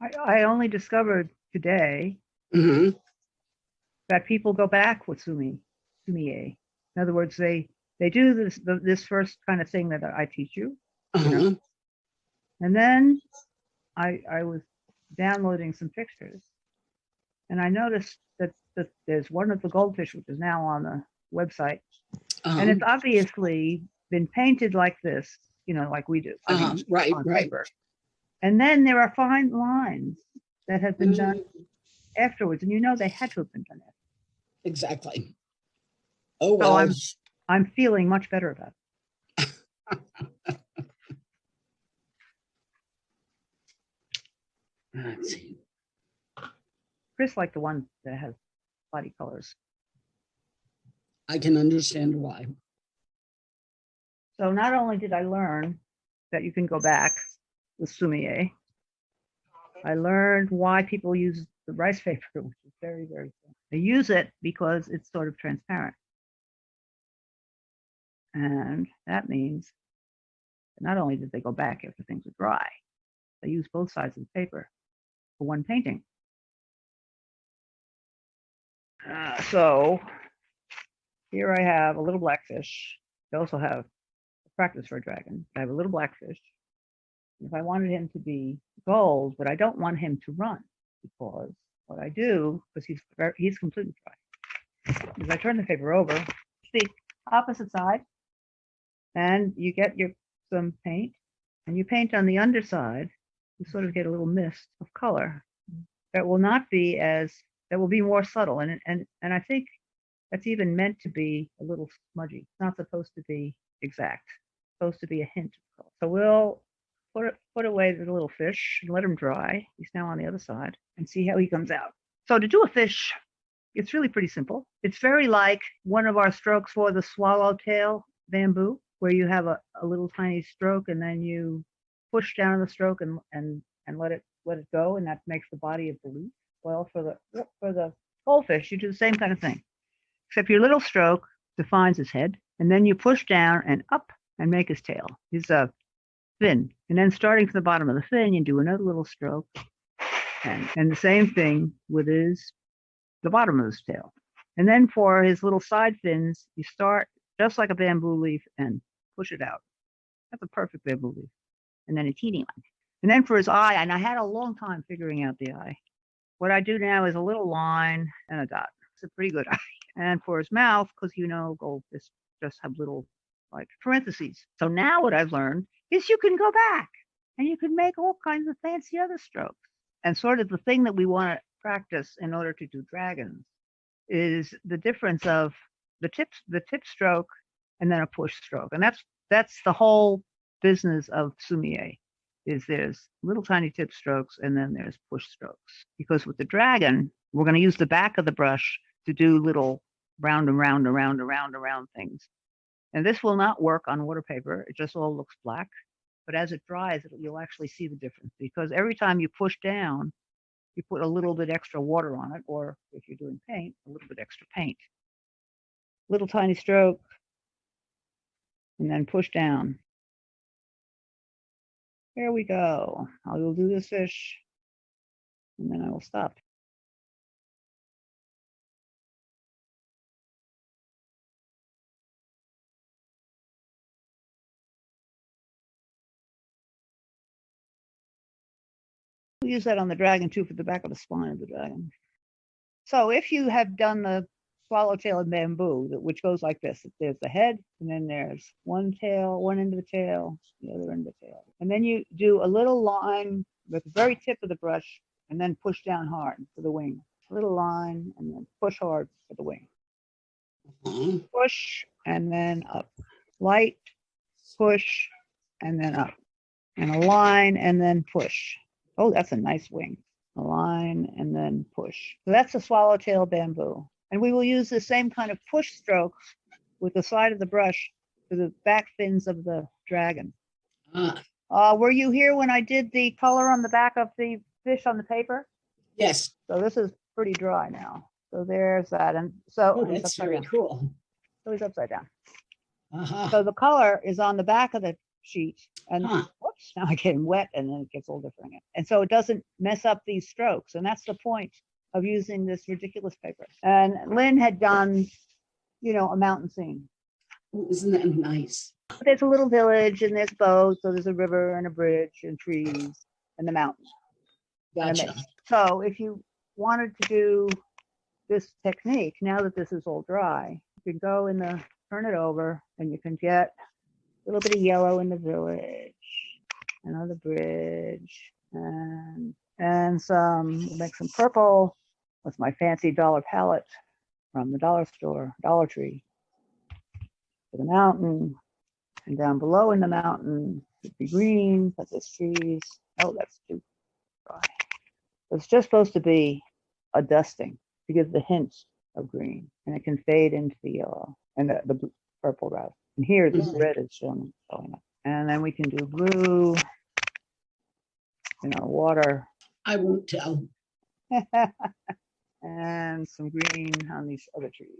I only discovered today Hmm. that people go back with Sumi-e. In other words, they do this first kind of thing that I teach you, you know, Uh-huh. and then I was downloading some pictures, and I noticed that there's one of the goldfish which is now on the website, and Uh-huh. it's obviously been painted like this, like we do. I Uh-huh. mean, Right, on right. paper. And then there are fine lines that have been done Mhm. afterwards, and they had to have been done afterwards. Exactly. Oh, So well. I'm feeling much better about it. Let's see. Chris liked the one that has body colors. I can understand why. So not only did I learn that you can go back with Sumi-e, I learned why people use the rice paper, which is very, very thin. They use it because it's sort of transparent. And that means that not only did they go back after things are dry, they use both sides of the paper for one painting. So here I have a little blackfish. I also have a practice for a dragon. I have a little blackfish. If I wanted him to be gold, but I don't want him to run, because what I do, because he's completely dry, is I turn the paper over, the opposite side, and you get some paint, and you paint on the underside. You sort of get a little mist of color that will not be as that will be more subtle, and I think that's even meant to be a little smudgy. It's not supposed to be exact. It's supposed to be a hint of color. So we'll put away the little fish and let him dry. He's now on the other side, and see how he comes out. So to do a fish, it's really pretty simple. It's very like one of our strokes for the swallowtail bamboo, where you have a little tiny stroke and then you push down the stroke and let it go, and that makes the body of the leaf. Well, for the goldfish, you do the same kind of thing, except your little stroke defines his head, and then you push down and up and make his tail. He's a fin, and then starting from the bottom of the fin, you do another little stroke, and the same thing with the bottom of his tail. And then for his little side fins, you start just like a bamboo leaf and push it out. That's a perfect bamboo leaf. And then a teeny one. And then for his eye, and I had a long time figuring out the eye. What I do now is a little line and a dot. It's a pretty good eye. And for his mouth, because goldfish just have little like parentheses. So now what I've learned is you can go back and you can make all kinds of fancy other strokes. And sort of the thing that we want to practice in order to do dragons is the difference of the tip stroke and then a push stroke. And that's the whole business of Sumi-e, is there's little tiny tip strokes and then there's push strokes. Because with the dragon, we're going to use the back of the brush to do little round and round and round and round and round things. And this will not work on water paper. It just all looks black. But as it dries, you'll actually see the difference, because every time you push down, you put a little bit extra water on it, or if you're doing paint, a little bit extra paint. Little tiny stroke, and then push down. There we go. I will do this fish, and then I will stop. We'll use that on the dragon too, for the back of the spine of the dragon. So if you have done the swallowtail and bamboo, which goes like this, there's the head, and then there's one end of the tail, the other end of the tail. And then you do a little line with the very tip of the brush, and then push down hard for the wing. A little line, and then push hard for the wing. Uh-huh. Push, and then up. Light, push, and then up. And a line, and then push. Oh, that's a nice wing. A line, and then push. So that's a swallowtail bamboo. And we will use the same kind of push strokes with the side of the brush to the back fins of the dragon. Were you here when I did the color on the back of the fish on the paper? Yes. So this is pretty dry now. So there's that. And so that's very cool. So he's upside down. Uh-huh. So the color is on the back of the sheet. And Huh. whoops, Now I get wet and then it gets all different again. And so it doesn't mess up these strokes. And that's the point of using this ridiculous paper. And Lynn had done, a mountain scene. Isn't that nice? There's a little village and there's boats. So there's a river and a bridge and trees and the mountain. Gotcha. So if you wanted to do this technique, now that this is all dry, you can go turn it over and you can get a little bit of yellow in the village and on the bridge and make some purple with my fancy dollar palette from the dollar store, Dollar Tree, for the mountain. And down below in the mountain would be green, but there's trees. Oh, that's too dry. It's just supposed to be a dusting to give the hint of green, and it can fade into the yellow and the purple rather. And here the red is showing up. And then we can do blue in our water. I won't tell. And some green on these other trees.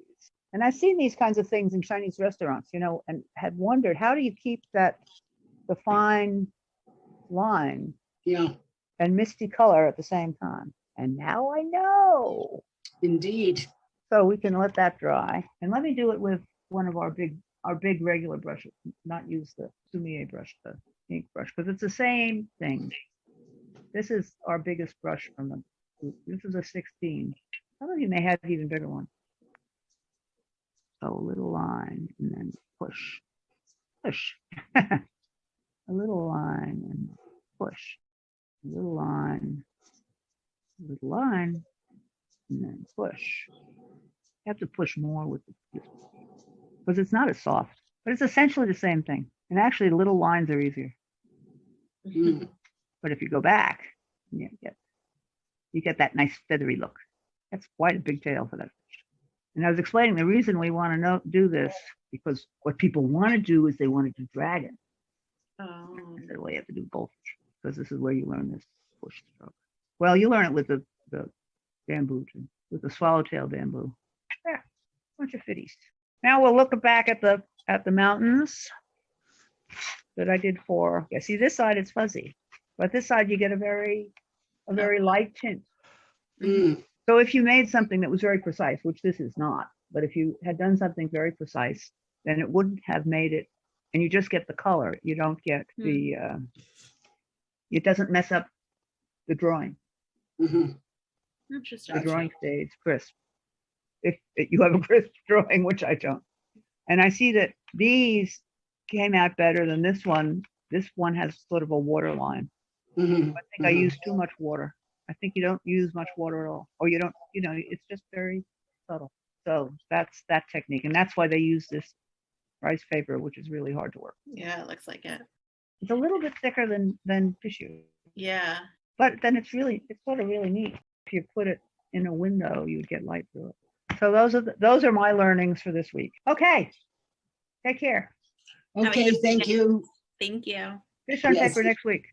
And I've seen these kinds of things in Chinese restaurants, and had wondered, how do you keep the fine line and misty color at the same time? And now I know. Indeed. So we can let that dry. And let me do it with one of our big regular brushes, not use the Sumi-e brush, the ink brush, because it's the same thing. This is our biggest brush from the group. This is a 16. Some of you may have even bigger one. So a little line and then push. A little line and push. A little line, and then push. You have to push more with the, because it's not as soft, but it's essentially the same thing. And actually, little lines are easier. Mm-hmm. But if you go back, you get that nice feathery look. That's quite a big tail for that fish. And I was explaining the reason we want to do this, because what people want to do is they want to do dragon. Oh. I said, well, you have to do goldfish, because this is where you learn this push stroke. Well, you learn it with the bamboo, too, with the swallowtail bamboo. Yeah, bunch of fitties. Now we'll look back at the mountains that I did for. Yeah, see, this side it's fuzzy, but this side you get a very light tint. Mm. So if you made something that was very precise, which this is not, but if you had done something very precise, then it wouldn't have made it, and you just get the color. You don't get the, it doesn't mess up the drawing. Mm-hmm. Interesting. The drawing stays crisp. If you have a crisp drawing, which I don't. And I see that these came out better than this one. This one has sort of a water line. Mm-hmm. I think I used too much water. I think you don't use much water at all, or you don't, it's just very subtle. So that's that technique. And that's why they use this rice paper, which is really hard to work. Yeah, it looks like it. It's a little bit thicker than tissue, Yeah. but then it's sort of really neat. If you put it in a window, you'd get light through it. So those are my learnings for this week. Okay, take care. Okay, thank you. Thank you. Fish on Yes. paper next week.